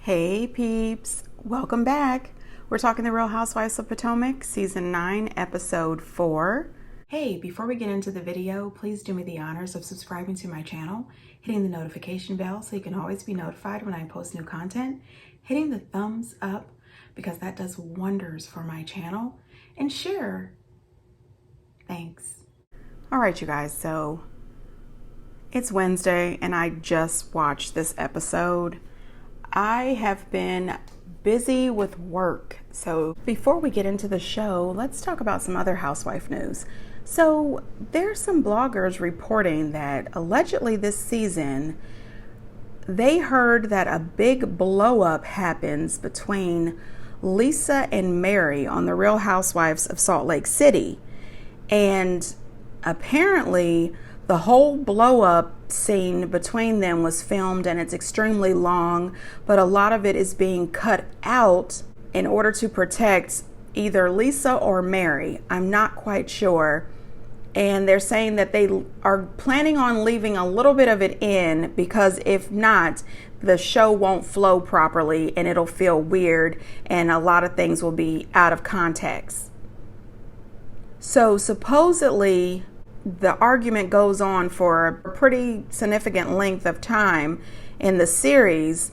Hey peeps, welcome back. We're talking The Real Housewives of Potomac, Season 9, Episode 4. Hey, before we get into the video, please do me the honors of subscribing to my channel, hitting the notification bell so you can always be notified when I post new content, hitting the thumbs up because that does wonders for my channel, and share. Thanks. All right, you guys, so it's Wednesday and I just watched this episode. I have been busy with work. So before we get into the show, let's talk about some other housewife news. So there's some bloggers reporting that allegedly this season, they heard that a big blow up happens between Lisa and Mary on The Real Housewives of Salt Lake City. And apparently the whole blow up scene between them was filmed and it's extremely long, but a lot of it is being cut out in order to protect either Lisa or Mary. I'm not quite sure. And they're saying that they are planning on leaving a little bit of it in because if not, the show won't flow properly and it'll feel weird and a lot of things will be out of context. So supposedly the argument goes on for a pretty significant length of time in the series,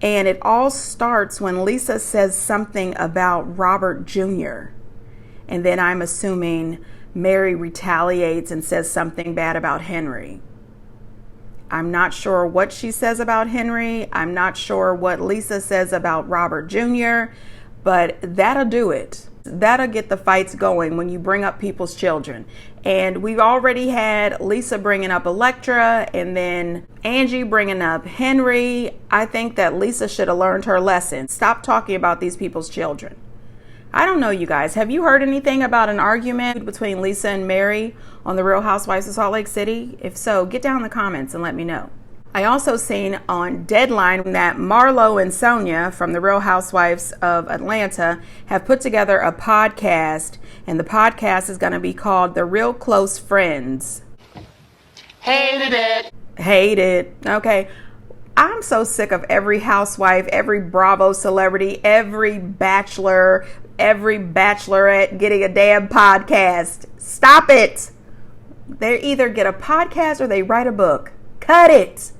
and it all starts when Lisa says something about Robert Jr. And then I'm assuming Mary retaliates and says something bad about Henry. I'm not sure what she says about Henry. I'm not sure what Lisa says about Robert Jr., but that'll do it. That'll get the fights going when you bring up people's children. And we've already had Lisa bringing up Electra and then Angie bringing up Henry. I think that Lisa should have learned her lesson. Stop talking about these people's children. I don't know, you guys. Have you heard anything about an argument between Lisa and Mary on The Real Housewives of Salt Lake City? If so, get down in the comments and let me know. I also seen on Deadline that Marlo and Sonia from The Real Housewives of Atlanta have put together a podcast, and the podcast is going to be called The Real Close Friends. Hated it. Hate it. Okay. I'm so sick of every housewife, every Bravo celebrity, every bachelor, every bachelorette getting a damn podcast. Stop it. They either get a podcast or they write a book. Cut it.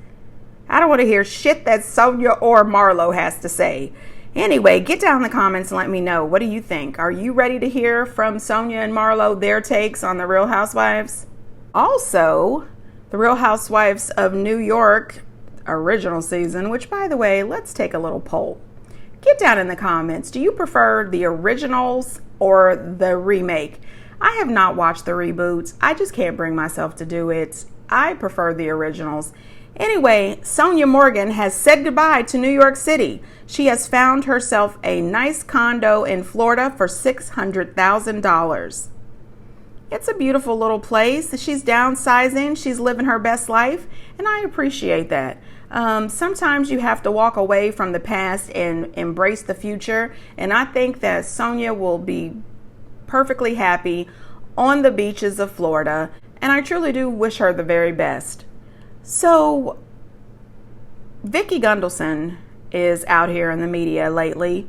I don't want to hear shit that Sonia or Marlo has to say. Anyway, get down in the comments and let me know. What do you think? Are you ready to hear from Sonia and Marlo, their takes on The Real Housewives? Also, The Real Housewives of New York original season, which, by the way, let's take a little poll. Get down in the comments. Do you prefer the originals or the remake? I have not watched the reboots. I just can't bring myself to do it. I prefer the originals. Anyway, Sonia Morgan has said goodbye to New York City. She has found herself a nice condo in Florida for $600,000. It's a beautiful little place. She's downsizing. She's living her best life, and I appreciate that. Sometimes you have to walk away from the past and embrace the future, and I think that Sonia will be perfectly happy on the beaches of Florida, and I truly do wish her the very best. So, Vicki Gunvalson is out here in the media lately.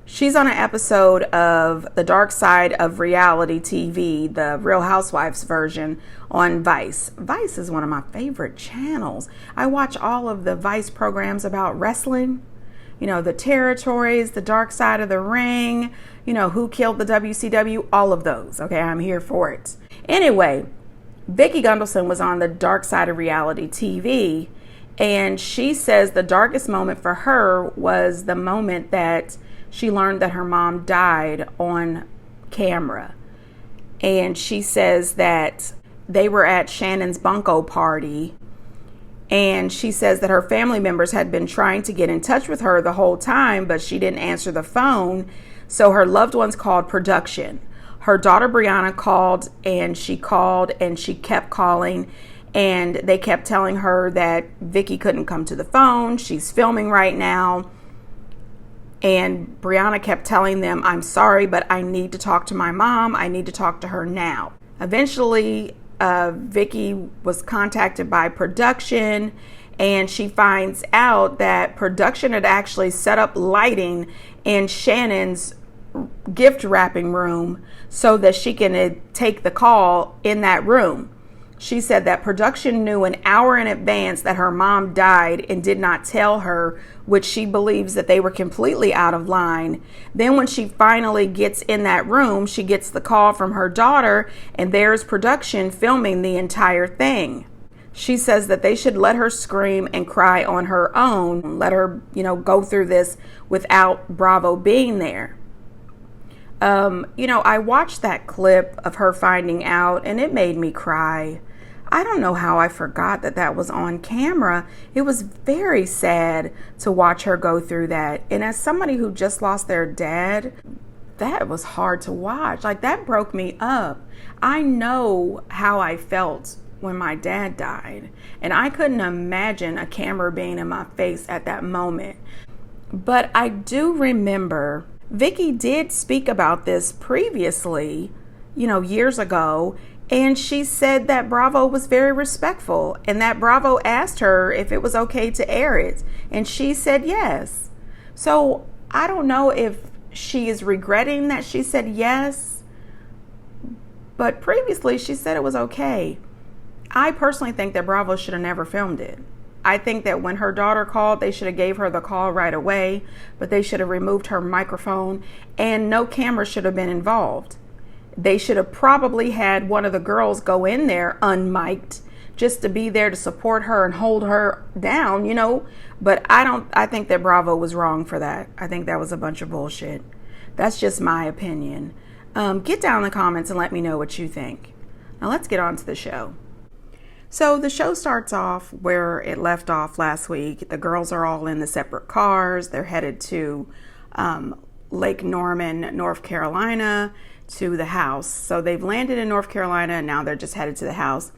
She's on an episode of The Dark Side of Reality TV, the Real Housewives version on Vice. Vice is one of my favorite channels. I watch all of the Vice programs about wrestling. You know, the territories, the dark side of the ring, you know, who killed the WCW, all of those. Okay, I'm here for it. Anyway, Vicki Gunvalson was on The Dark Side of Reality TV, and she says the darkest moment for her was the moment that she learned that her mom died on camera. And she says that they were at Shannon's Bunko party, and she says that her family members had been trying to get in touch with her the whole time, but she didn't answer the phone. So her loved ones called production. Her daughter Brianna called and she kept calling, and they kept telling her that Vicki couldn't come to the phone. She's filming right now. And Brianna kept telling them, I'm sorry, but I need to talk to my mom. I need to talk to her now. Eventually, Vicki was contacted by production, and she finds out that production had actually set up lighting in Shannon's gift wrapping room so that she can take the call in that room. She said that production knew an hour in advance that her mom died and did not tell her, which she believes that they were completely out of line. Then when she finally gets in that room, she gets the call from her daughter, and there's production filming the entire thing. She says that they should let her scream and cry on her own, let her, go through this without Bravo being there. I watched that clip of her finding out, and it made me cry. I don't know how I forgot that was on camera. It was very sad to watch her go through that. And as somebody who just lost their dad, that was hard to watch. Like, that broke me up. I know how I felt when my dad died, and I couldn't imagine a camera being in my face at that moment. But I do remember Vicky did speak about this previously, years ago, and she said that Bravo was very respectful and that Bravo asked her if it was okay to air it, and she said yes. So I don't know if she is regretting that she said yes, but previously she said it was okay. I personally think that Bravo should have never filmed it. I think that when her daughter called, they should have gave her the call right away, but they should have removed her microphone, and no camera should have been involved. They should have probably had one of the girls go in there unmiked just to be there to support her and hold her down, but I think that Bravo was wrong for that. I think that was a bunch of bullshit. That's just my opinion. Get down in the comments and let me know what you think. Now let's get on to the show. So the show starts off where it left off last week. The girls are all in the separate cars. They're headed to Lake Norman, North Carolina, to the house. So they've landed in North Carolina, and now they're just headed to the house.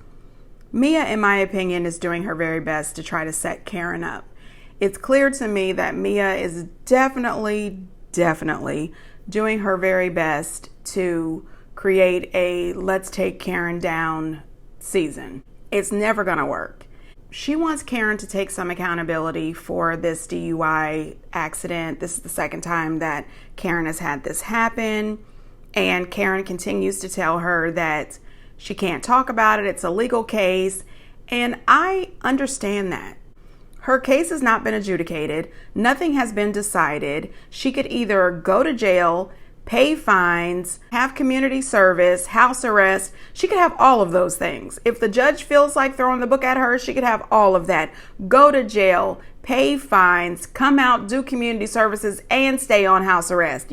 Mia, in my opinion, is doing her very best to try to set Karen up. It's clear to me that Mia is definitely doing her very best to create a let's take Karen down season. It's never going to work. She wants Karen to take some accountability for this DUI accident. This is the second time that Karen has had this happen. And Karen continues to tell her that she can't talk about it. It's a legal case. And I understand that. Her case has not been adjudicated. Nothing has been decided. She could either go to jail, pay fines, have community service, house arrest. She could have all of those things. If the judge feels like throwing the book at her, she could have all of that. Go to jail, pay fines, come out, do community services, and stay on house arrest.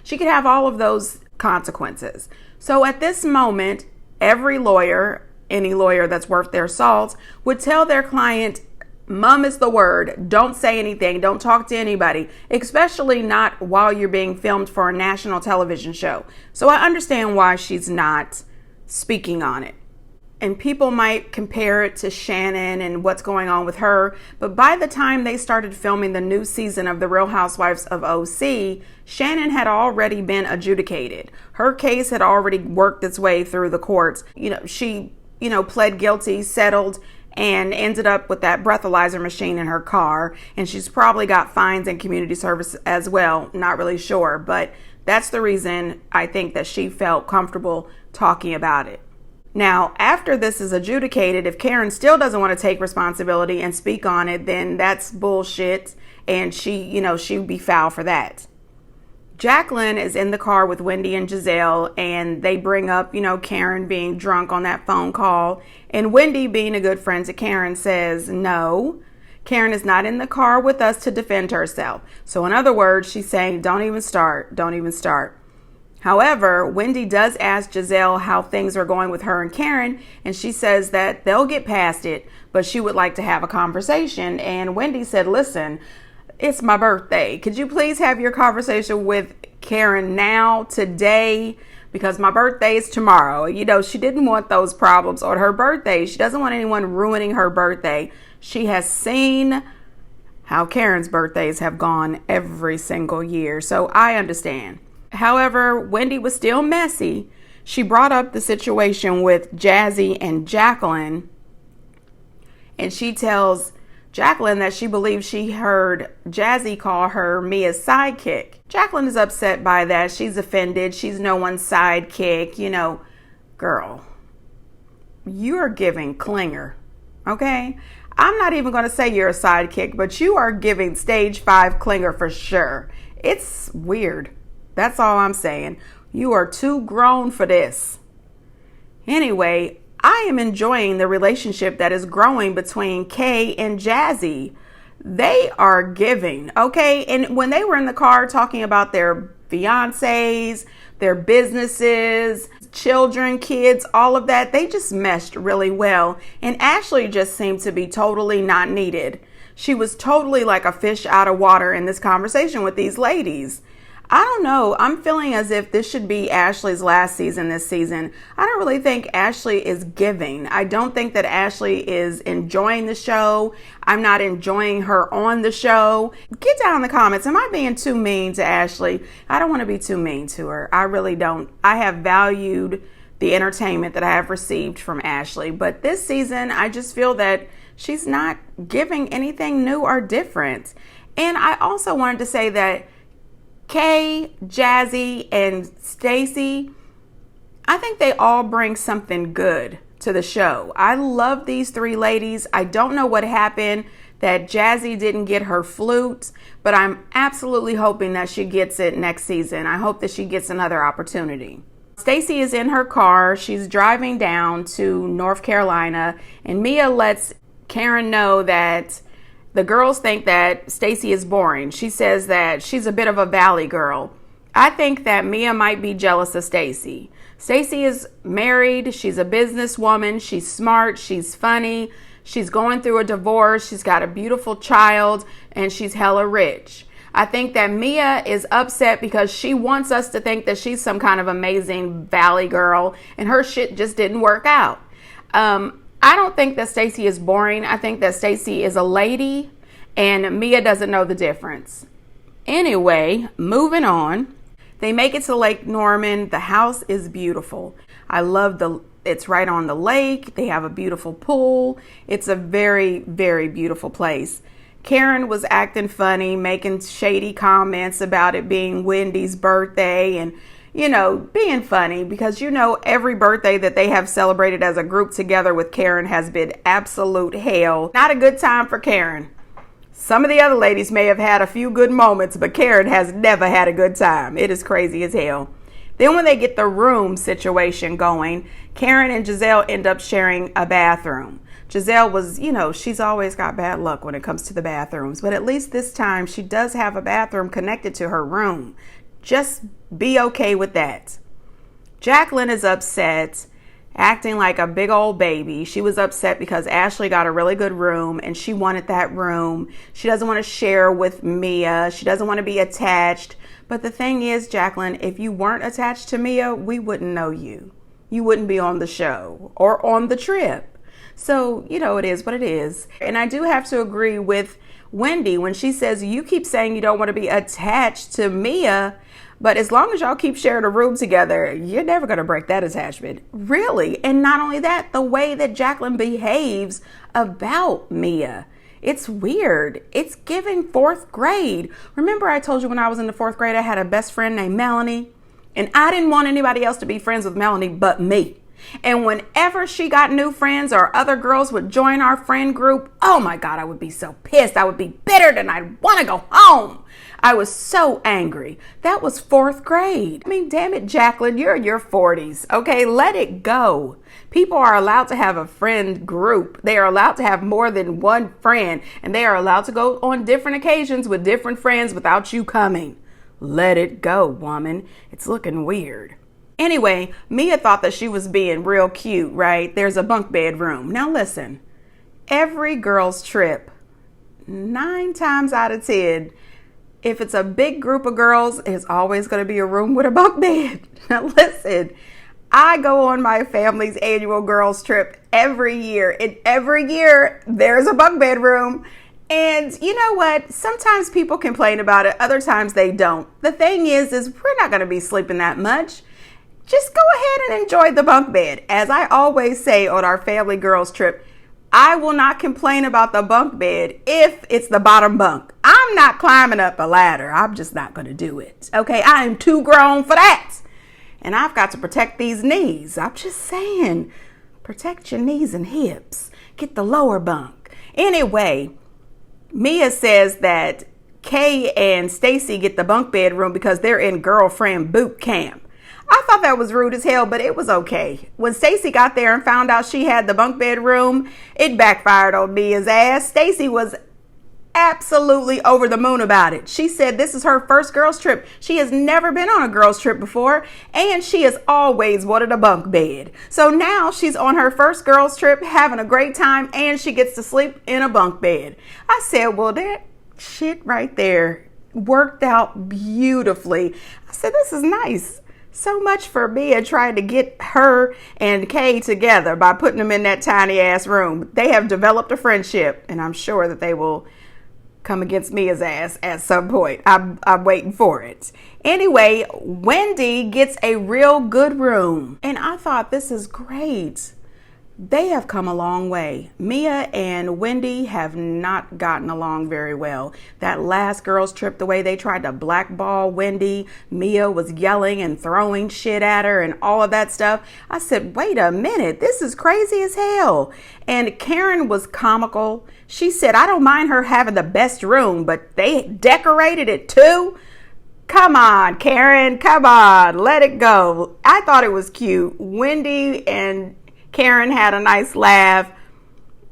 She could have all of those consequences. So at this moment, every lawyer, any lawyer that's worth their salt, would tell their client, mum is the word. Don't say anything. Don't talk to anybody, especially not while you're being filmed for a national television show. So I understand why she's not speaking on it. And people might compare it to Shannon and what's going on with her. But by the time they started filming the new season of The Real Housewives of OC, Shannon had already been adjudicated. Her case had already worked its way through the courts. She pled guilty, settled, and ended up with that breathalyzer machine in her car. And she's probably got fines and community service as well. Not really sure. But that's the reason I think that she felt comfortable talking about it. Now, after this is adjudicated, if Karen still doesn't want to take responsibility and speak on it, then that's bullshit. And she'd be foul for that. Jacqueline is in the car with Wendy and Giselle, and they bring up, Karen being drunk on that phone call. And Wendy, being a good friend to Karen, says, no, Karen is not in the car with us to defend herself. So in other words, she's saying, don't even start. However, Wendy does ask Giselle how things are going with her and Karen, and she says that they'll get past it, but she would like to have a conversation. And Wendy said, listen, it's my birthday. Could you please have your conversation with Karen now, today? Because my birthday is tomorrow. She didn't want those problems on her birthday. She doesn't want anyone ruining her birthday. She has seen how Karen's birthdays have gone every single year. So I understand. However, Wendy was still messy. She brought up the situation with Jazzy and Jacqueline, and she tells Jacqueline that she believes she heard Jazzy call her Mia's sidekick. Jacqueline is upset by that. She's offended. She's no one's sidekick. You know, girl, you're giving clinger, okay? I'm not even going to say you're a sidekick, but you are giving stage 5 clinger for sure. It's weird. That's all I'm saying. You are too grown for this. Anyway, I am enjoying the relationship that is growing between Kay and Jazzy. They are giving, okay? And when they were in the car talking about their fiancés, their businesses, children, kids, all of that, they just meshed really well. And Ashley just seemed to be totally not needed. She was totally like a fish out of water in this conversation with these ladies. I don't know. I'm feeling as if this should be Ashley's last season this season. I don't really think Ashley is giving. I don't think that Ashley is enjoying the show. I'm not enjoying her on the show. Get down in the comments. Am I being too mean to Ashley? I don't want to be too mean to her. I really don't. I have valued the entertainment that I have received from Ashley. But this season, I just feel that she's not giving anything new or different. And I also wanted to say that Kay, Jazzy, and Stacey, I think they all bring something good to the show. I love these 3 ladies. I don't know what happened that Jazzy didn't get her flute, but I'm absolutely hoping that she gets it next season. I hope that she gets another opportunity. Stacey is in her car. She's driving down to North Carolina, and Mia lets Karen know that the girls think that Stacey is boring. She says that she's a bit of a valley girl. I think that Mia might be jealous of Stacey. Stacey is married. She's a businesswoman. She's smart. She's funny. She's going through a divorce. She's got a beautiful child, and she's hella rich. I think that Mia is upset because she wants us to think that she's some kind of amazing valley girl, and her shit just didn't work out. I don't think that Stacey is boring. I think that Stacey is a lady and Mia doesn't know the difference. Anyway, moving on. They make it to Lake Norman. The house is beautiful. I love it's right on the lake. They have a beautiful pool. It's a very, very beautiful place. Karen was acting funny, making shady comments about it being Wendy's birthday and being funny because, every birthday that they have celebrated as a group together with Karen has been absolute hell. Not a good time for Karen. Some of the other ladies may have had a few good moments, but Karen has never had a good time. It is crazy as hell. Then when they get the room situation going, Karen and Giselle end up sharing a bathroom. Giselle was, she's always got bad luck when it comes to the bathrooms, but at least this time she does have a bathroom connected to her room. Just be okay with that. Jacqueline is upset, acting like a big old baby. She was upset because Ashley got a really good room and she wanted that room. She doesn't want to share with Mia. She doesn't want to be attached. But the thing is, Jacqueline, if you weren't attached to Mia, we wouldn't know you. You wouldn't be on the show or on the trip. So, it is what it is. And I do have to agree with Wendy when she says, you keep saying you don't want to be attached to Mia, but as long as y'all keep sharing a room together, you're never going to break that attachment. Really. And not only that, the way that Jacqueline behaves about Mia. It's weird. It's giving 4th grade. Remember I told you when I was in the 4th grade, I had a best friend named Melanie, and I didn't want anybody else to be friends with Melanie but me. And whenever she got new friends or other girls would join our friend group, oh my God, I would be so pissed. I would be bitter and I'd want to go home. I was so angry. That was 4th grade. I mean, damn it, Jacqueline, you're in your 40s. Okay, let it go. People are allowed to have a friend group. They are allowed to have more than one friend, and they are allowed to go on different occasions with different friends without you coming. Let it go, woman. It's looking weird. Anyway, Mia thought that she was being real cute, right? There's a bunk bed room. Now listen, every girl's trip, 9 times out of 10, if it's a big group of girls, it's always going to be a room with a bunk bed. Now listen, I go on my family's annual girls trip every year, and every year there's a bunk bed room. And you know what? Sometimes people complain about it. Other times they don't. The thing is we're not going to be sleeping that much. Just go ahead and enjoy the bunk bed. As I always say on our family girls trip, I will not complain about the bunk bed if it's the bottom bunk. I'm not climbing up a ladder. I'm just not going to do it. Okay, I am too grown for that. And I've got to protect these knees. I'm just saying, protect your knees and hips. Get the lower bunk. Anyway, Mia says that Kay and Stacy get the bunk bed room because they're in girlfriend boot camp. I thought that was rude as hell, but it was okay. When Stacy got there and found out she had the bunk bed room, it backfired on Mia's ass. Stacy was absolutely over the moon about it. She said this is her first girls trip. She has never been on a girls trip before, and she has always wanted a bunk bed. So now she's on her first girls trip, having a great time, and she gets to sleep in a bunk bed. I said, well, that shit right there worked out beautifully. I said, this is nice. So much for Mia trying to get her and Kay together by putting them in that tiny ass room. They have developed a friendship, and I'm sure that they will come against Mia's ass at some point. I'm waiting for it. Anyway, Wendy gets a real good room, and I thought, this is great. They have come a long way. Mia and Wendy have not gotten along very well. That last girls trip, the way they tried to blackball Wendy, Mia was yelling and throwing shit at her and all of that stuff. I said, wait a minute, this is crazy as hell. And Karen was comical. She said, I don't mind her having the best room, but they decorated it too. Come on, Karen, come on, let it go. I thought it was cute. Wendy and Karen had a nice laugh.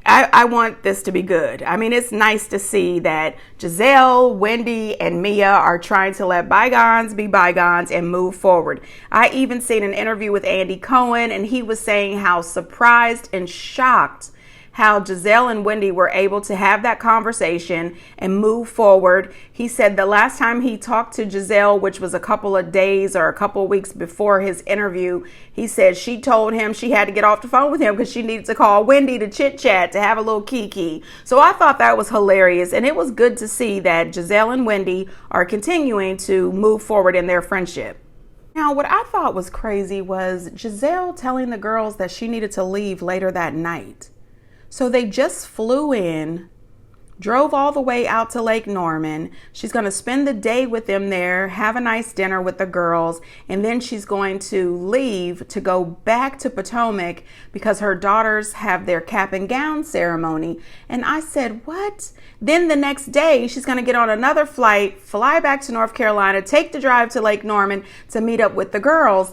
I want this to be good. I mean, it's nice to see that Giselle, Wendy, and Mia are trying to let bygones be bygones and move forward. I even seen an interview with Andy Cohen, and he was saying how surprised and shocked how Giselle and Wendy were able to have that conversation and move forward. He said the last time he talked to Giselle, which was a couple of days or a couple of weeks before his interview, he said she told him she had to get off the phone with him because she needed to call Wendy to chit chat, to have a little kiki. So I thought that was hilarious, and it was good to see that Giselle and Wendy are continuing to move forward in their friendship. Now, what I thought was crazy was Giselle telling the girls that she needed to leave later that night. So they just flew in, drove all the way out to Lake Norman. She's going to spend the day with them there, have a nice dinner with the girls, and then she's going to leave to go back to Potomac because her daughters have their cap and gown ceremony. And I said, what? Then the next day, she's going to get on another flight, fly back to North Carolina, take the drive to Lake Norman to meet up with the girls.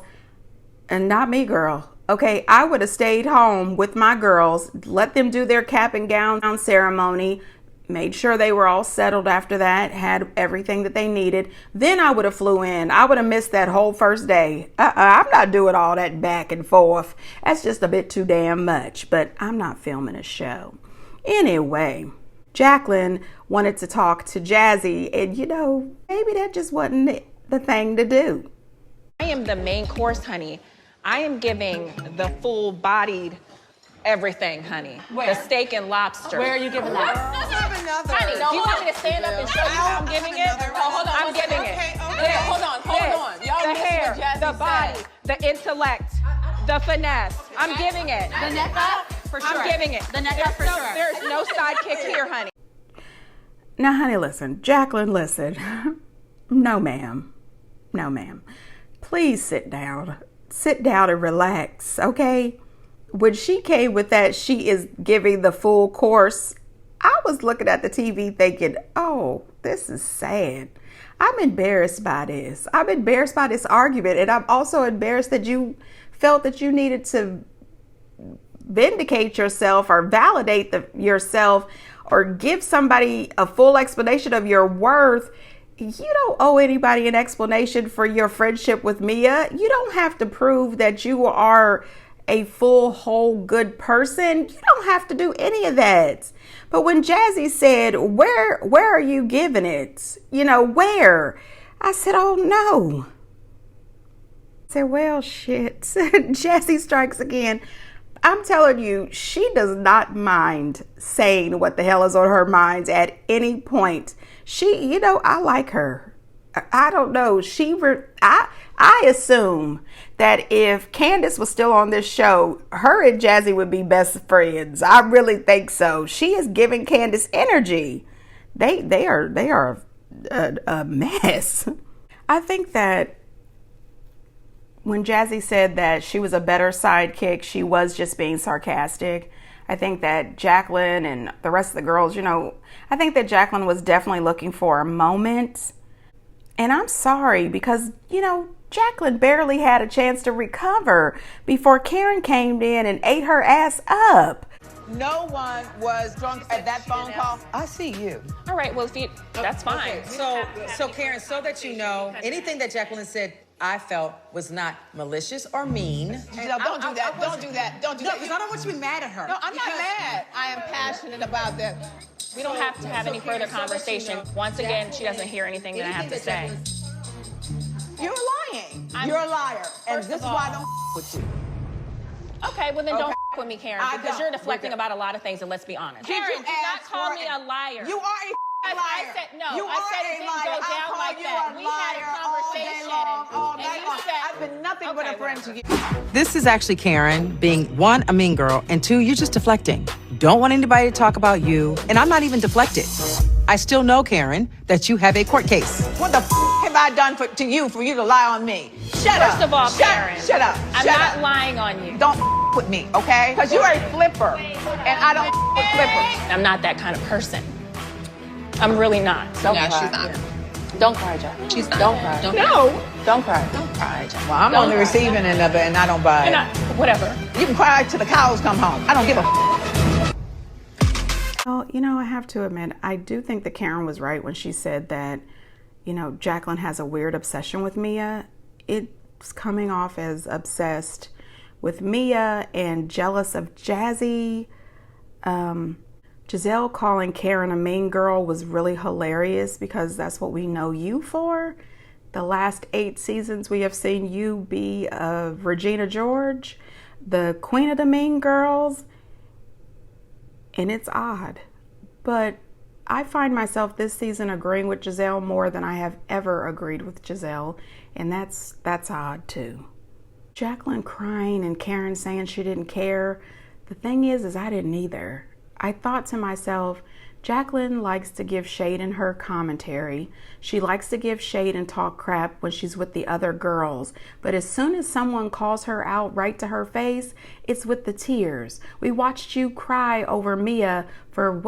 And not me, girl. Okay, I would have stayed home with my girls, let them do their cap and gown ceremony, made sure they were all settled after that, had everything that they needed. Then I would have flew in. I would have missed that whole first day. I'm not doing all that back and forth. That's just a bit too damn much, but I'm not filming a show. Anyway, Jacqueline wanted to talk to Jazzy, and maybe that just wasn't the thing to do. I am the main course, honey. I am giving the full-bodied everything, honey. Where? The steak and lobster. Where are you giving that? Honey, do you want me to stand up and show you how I'm giving it? Hold on. I'm giving it. Okay, hold on. Y'all The missed hair, what Jazzy the body, said. the intellect, the finesse. I'm giving it. The neck up, for sure. I'm giving it. The neck up, for sure. There's no sidekick here, honey. Now, honey, listen. Jacqueline, listen. No, ma'am. No, ma'am. Please sit down. Sit down and relax, okay? When she came with that, she is giving the full course. I was looking at the TV thinking, oh, this is sad. I'm embarrassed by this. I'm embarrassed by this argument. And I'm also embarrassed that you felt that you needed to vindicate yourself or validate yourself or give somebody a full explanation of your worth. You don't owe anybody an explanation for your friendship with Mia. You don't have to prove that you are a full, whole, good person. You don't have to do any of that. But when Jazzy said, where are you giving it? Where? I said, oh, no. I said, well, shit. Jazzy strikes again. I'm telling you, she does not mind saying what the hell is on her mind at any point. She, I like her. I don't know. I assume that if Candace was still on this show, her and Jazzy would be best friends. I really think so. She is giving Candace energy. They are a mess. I think that when Jazzy said that she was a better sidekick, she was just being sarcastic. I think that Jacqueline and the rest of the girls, I think that Jacqueline was definitely looking for a moment. And I'm sorry because, Jacqueline barely had a chance to recover before Karen came in and ate her ass up. No one was drunk at that phone call. I see you. All right, well, that's fine. Okay, so Karen, so that you know, anything that Jacqueline said, I felt was not malicious or mean. No, don't do that. Don't do that. Don't do that. Because I don't want you to be mad at her. No, I'm not mad. I am passionate about that. We don't have to have any further conversation. Once again, she doesn't hear anything that I have to say. You're lying. You're a liar. And this is why I don't with you. Okay, well then don't with me, Karen, because you're deflecting about a lot of things, and let's be honest. Did you do not call me a liar. You are a liar. I said no. I said it didn't go down like that. We had a conversation, all day long. You said I've been nothing but a friend to you. This is actually Karen being, one, a mean girl, and two, you're just deflecting. Don't want anybody to talk about you, and I'm not even deflected. I still know, Karen, that you have a court case. What the have I done to you for you to lie on me? Shut up. First of all, Karen. Shut up. I'm not lying on you. Don't with me, okay? Because you're a flipper, and I don't with flippers. I'm not that kind of person. I'm really not. She's not. Don't cry, Jack. She's not. Don't cry. No. Don't cry. Don't cry, Jack. Well, I'm on the receiving end of it, and I don't buy it. Whatever. You can cry till the cows come home. I don't give a Well, I have to admit, I do think that Karen was right when she said that, Jacqueline has a weird obsession with Mia. It's coming off as obsessed with Mia and jealous of Jazzy. Giselle calling Karen a mean girl was really hilarious because that's what we know you for. The last 8 seasons we have seen you be Regina George, the queen of the mean girls. And it's odd, but I find myself this season agreeing with Giselle more than I have ever agreed with Giselle, and that's odd too. Jacqueline crying and Karen saying she didn't care. The thing is I didn't either. I thought to myself, Jacqueline likes to give shade in her commentary. She likes to give shade and talk crap when she's with the other girls. But as soon as someone calls her out right to her face, it's with the tears. We watched you cry over Mia for,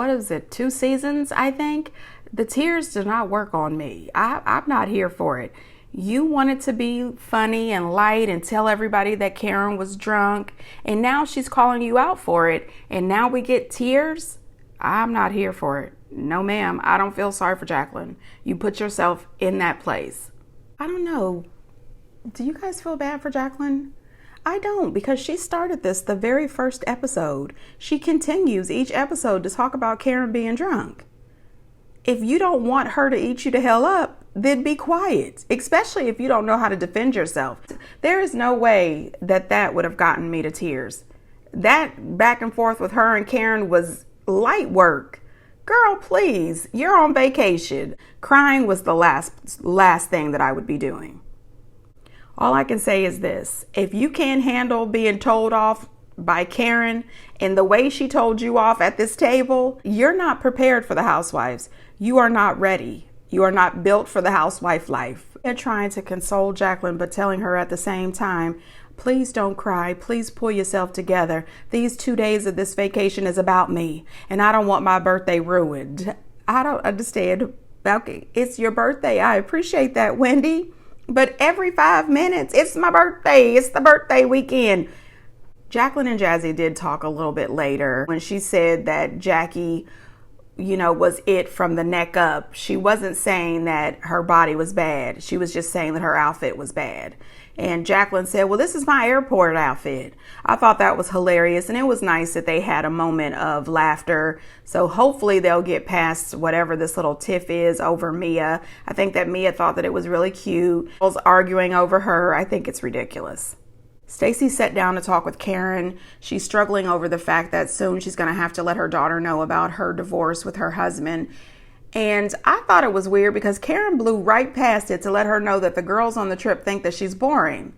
2 seasons, I think? The tears do not work on me. I'm not here for it. You wanted to be funny and light and tell everybody that Karen was drunk, and now she's calling you out for it, and now we get tears? I'm not here for it. No, ma'am. I don't feel sorry for Jacqueline. You put yourself in that place. I don't know. Do you guys feel bad for Jacqueline? I don't, because she started this the very first episode. She continues each episode to talk about Karen being drunk. If you don't want her to eat you the hell up, then be quiet, especially if you don't know how to defend yourself. There is no way that would have gotten me to tears. That back and forth with her and Karen was light work. Girl, please, you're on vacation. Crying was the last thing that I would be doing. All I can say is this. If you can't handle being told off by Karen and the way she told you off at this table, you're not prepared for the Housewives. You are not ready. You are not built for the housewife life. They're trying to console Jacqueline, but telling her at the same time, please don't cry. Please pull yourself together. These 2 days of this vacation is about me, and I don't want my birthday ruined. I don't understand. Okay, it's your birthday. I appreciate that, Wendy. But every 5 minutes, it's my birthday. It's the birthday weekend. Jacqueline and Jazzy did talk a little bit later when she said that Jackie, was it from the neck up. She wasn't saying that her body was bad. She was just saying that her outfit was bad. And Jacqueline said, well, this is my airport outfit. I thought that was hilarious. And it was nice that they had a moment of laughter. So hopefully they'll get past whatever this little tiff is over Mia. I think that Mia thought that it was really cute. Was arguing over her. I think it's ridiculous. Stacey sat down to talk with Karen. She's struggling over the fact that soon she's going to have to let her daughter know about her divorce with her husband. And I thought it was weird because Karen blew right past it to let her know that the girls on the trip think that she's boring.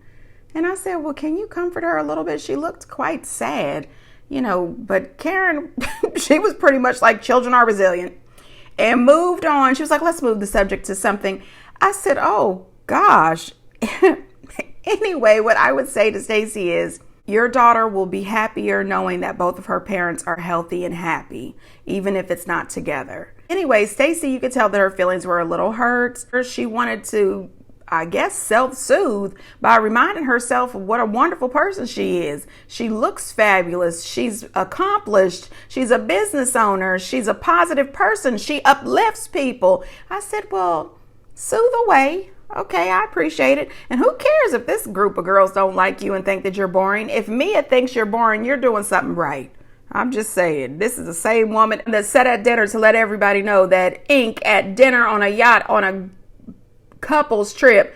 And I said, well, can you comfort her a little bit? She looked quite sad, but Karen, she was pretty much like children are resilient and moved on. She was like, let's move the subject to something. I said, oh, gosh. Anyway, what I would say to Stacey is, your daughter will be happier knowing that both of her parents are healthy and happy, even if it's not together. Anyway, Stacey, you could tell that her feelings were a little hurt. She wanted to, I guess, self-soothe by reminding herself of what a wonderful person she is. She looks fabulous. She's accomplished. She's a business owner. She's a positive person. She uplifts people. I said, well, soothe away. Okay, I appreciate it. And who cares if this group of girls don't like you and think that you're boring? If Mia thinks you're boring, you're doing something right. I'm just saying, this is the same woman that sat at dinner to let everybody know that Ink at dinner on a yacht on a couples trip,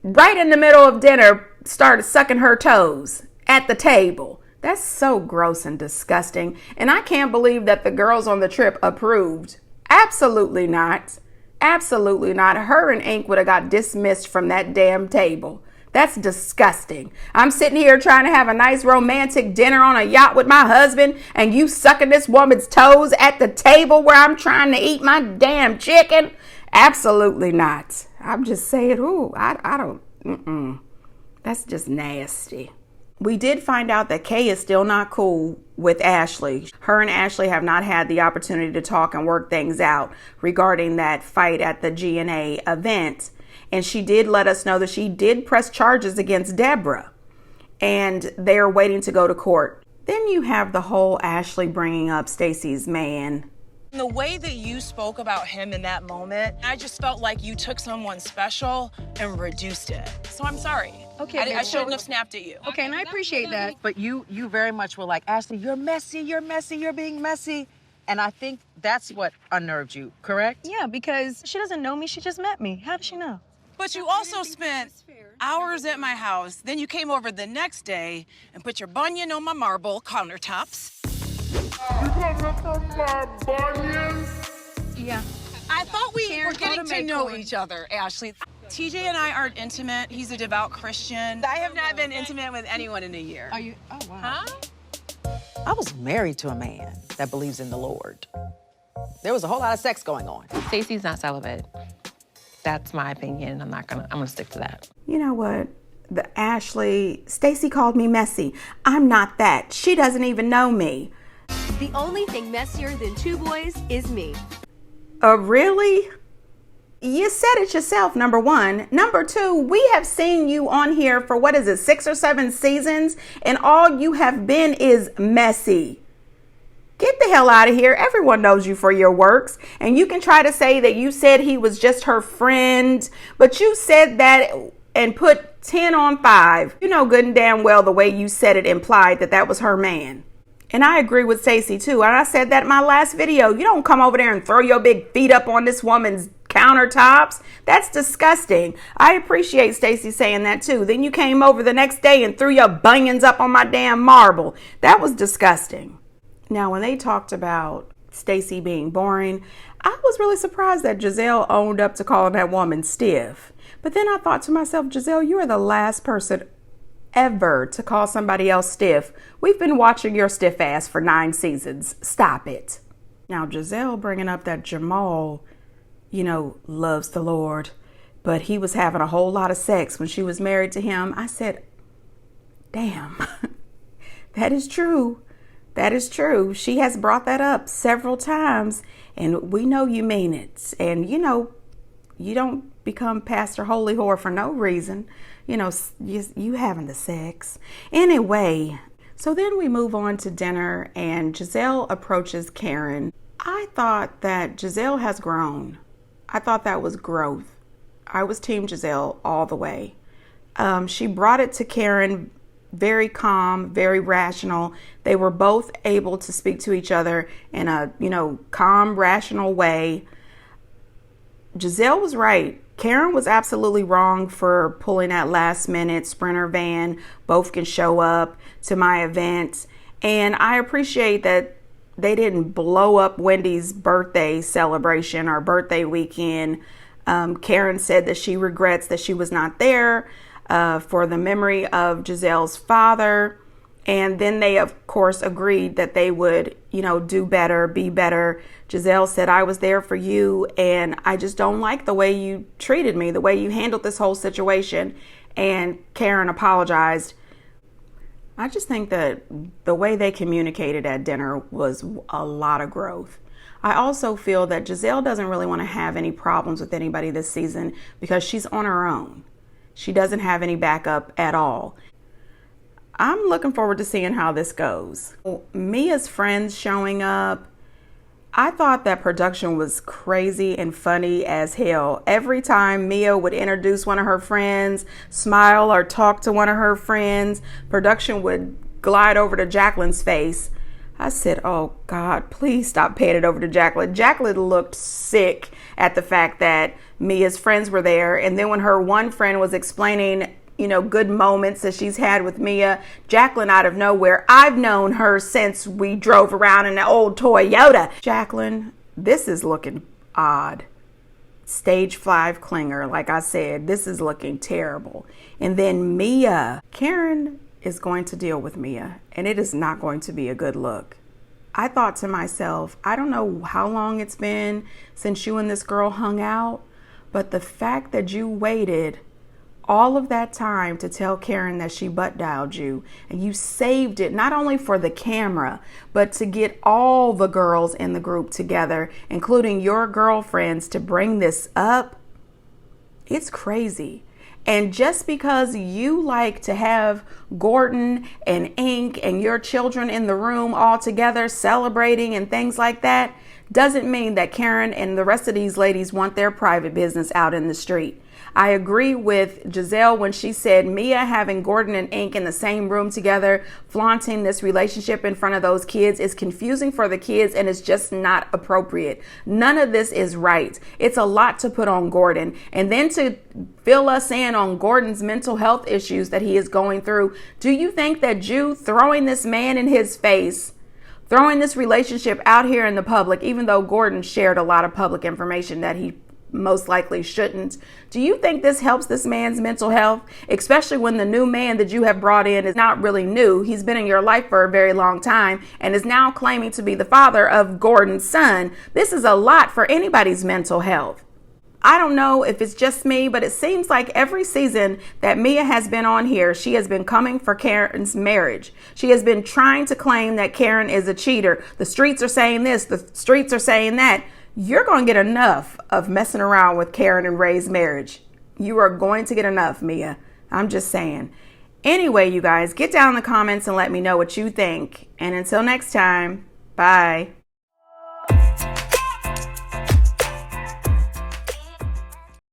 right in the middle of dinner, started sucking her toes at the table. That's so gross and disgusting. And I can't believe that the girls on the trip approved. Absolutely not. Absolutely not. Her and Ink would have got dismissed from that damn table. That's disgusting. I'm sitting here trying to have a nice romantic dinner on a yacht with my husband, and you sucking this woman's toes at the table where I'm trying to eat my damn chicken? Absolutely not. I'm just saying, I don't, That's just nasty. We did find out that Kay is still not cool with Ashley. Her and Ashley have not had the opportunity to talk and work things out regarding that fight at the GNA event. And she did let us know that she did press charges against Deborah, and they're waiting to go to court. Then you have the whole Ashley bringing up Stacey's man. The way that you spoke about him in that moment, I just felt like you took someone special and reduced it. So I'm sorry. Okay, I shouldn't have snapped at you. Okay, and I appreciate that. But you very much were like, Ashley, you're messy, you're being messy. And I think that's what unnerved you, correct? Yeah, because she doesn't know me, she just met me. How does she know? But you also spent hours at my house. Then you came over the next day and put your bunion on my marble countertops. Yeah. I thought we Karen, were getting to Potomac know corn. each other, Ashley. TJ and I aren't intimate. He's a devout Christian. I have not been intimate with anyone in a year. Are you? Oh, wow. Huh? I was married to a man that believes in the Lord. There was a whole lot of sex going on. Stacey's not celibate. That's my opinion. I'm gonna stick to that. You know what? Stacey called me messy. I'm not that. She doesn't even know me. The only thing messier than two boys is me. Really? You said it yourself, number one. Number two, we have seen you on here for 6 or 7 seasons, and all you have been is messy. Get the hell out of here. Everyone knows you for your works. And you can try to say that you said he was just her friend, but you said that and put 10 on 5. You know good and damn well the way you said it implied that was her man. And I agree with Stacey too. And I said that in my last video. You don't come over there and throw your big feet up on this woman's countertops. That's disgusting. I appreciate Stacey saying that too. Then you came over the next day and threw your bunions up on my damn marble. That was disgusting. Now, when they talked about Stacey being boring, I was really surprised that Giselle owned up to calling that woman stiff. But then I thought to myself, Giselle, you are the last person ever to call somebody else stiff. We've been watching your stiff ass for 9 seasons. Stop it. Now, Giselle bringing up that Jamal, loves the Lord, but he was having a whole lot of sex when she was married to him. I said, damn, that is true. That is true. She has brought that up several times, and we know you mean it. And, you don't become Pastor Holy Whore for no reason. You having the sex. Anyway, so then we move on to dinner, and Giselle approaches Karen. I thought that Giselle has grown. I thought that was growth. I was Team Giselle all the way. She brought it to Karen very calm, very rational. They were both able to speak to each other in a, calm, rational way. Giselle was right. Karen was absolutely wrong for pulling that last minute Sprinter van. Both can show up to my event. And I appreciate that they didn't blow up Wendy's birthday celebration or birthday weekend. Karen said that she regrets that she was not there for the memory of Giselle's father. And then they, of course, agreed that they would, do better, be better. Giselle said, I was there for you, and I just don't like the way you treated me, the way you handled this whole situation. And Karen apologized. I just think that the way they communicated at dinner was a lot of growth. I also feel that Giselle doesn't really want to have any problems with anybody this season because she's on her own. She doesn't have any backup at all. I'm looking forward to seeing how this goes. Mia's friends showing up. I thought that production was crazy and funny as hell. Every time Mia would introduce one of her friends, smile or talk to one of her friends, production would glide over to Jacqueline's face. I said, oh God, please stop paying it over to Jacqueline. Jacqueline looked sick at the fact that Mia's friends were there. And then when her one friend was explaining, good moments that she's had with Mia, Jacqueline out of nowhere, I've known her since we drove around in the old Toyota. Jacqueline, this is looking odd. Stage 5 clinger, like I said, this is looking terrible. And then Mia, Karen is going to deal with Mia, and it is not going to be a good look. I thought to myself, I don't know how long it's been since you and this girl hung out, but the fact that you waited all of that time to tell Karen that she butt dialed you, and you saved it not only for the camera, but to get all the girls in the group together, including your girlfriends, to bring this up, it's crazy. And just because you like to have Gordon and Ink and your children in the room all together celebrating and things like that, doesn't mean that Karen and the rest of these ladies want their private business out in the street. I agree with Giselle when she said Mia having Gordon and Ink in the same room together, flaunting this relationship in front of those kids is confusing for the kids, and it's just not appropriate. None of this is right. It's a lot to put on Gordon. And then to fill us in on Gordon's mental health issues that he is going through. Do you think that you throwing this man in his face, throwing this relationship out here in the public, even though Gordon shared a lot of public information that he most likely shouldn't, do you think this helps this man's mental health? Especially when the new man that you have brought in is not really new. He's been in your life for a very long time and is now claiming to be the father of Gordon's son. This is a lot for anybody's mental health. I don't know if it's just me, but it seems like every season that Mia has been on here, she has been coming for Karen's marriage. She has been trying to claim that Karen is a cheater. The streets are saying this, the streets are saying that. You're going to get enough of messing around with Karen and Ray's marriage. You are going to get enough, Mia. I'm just saying. Anyway, you guys, get down in the comments and let me know what you think. And until next time, bye.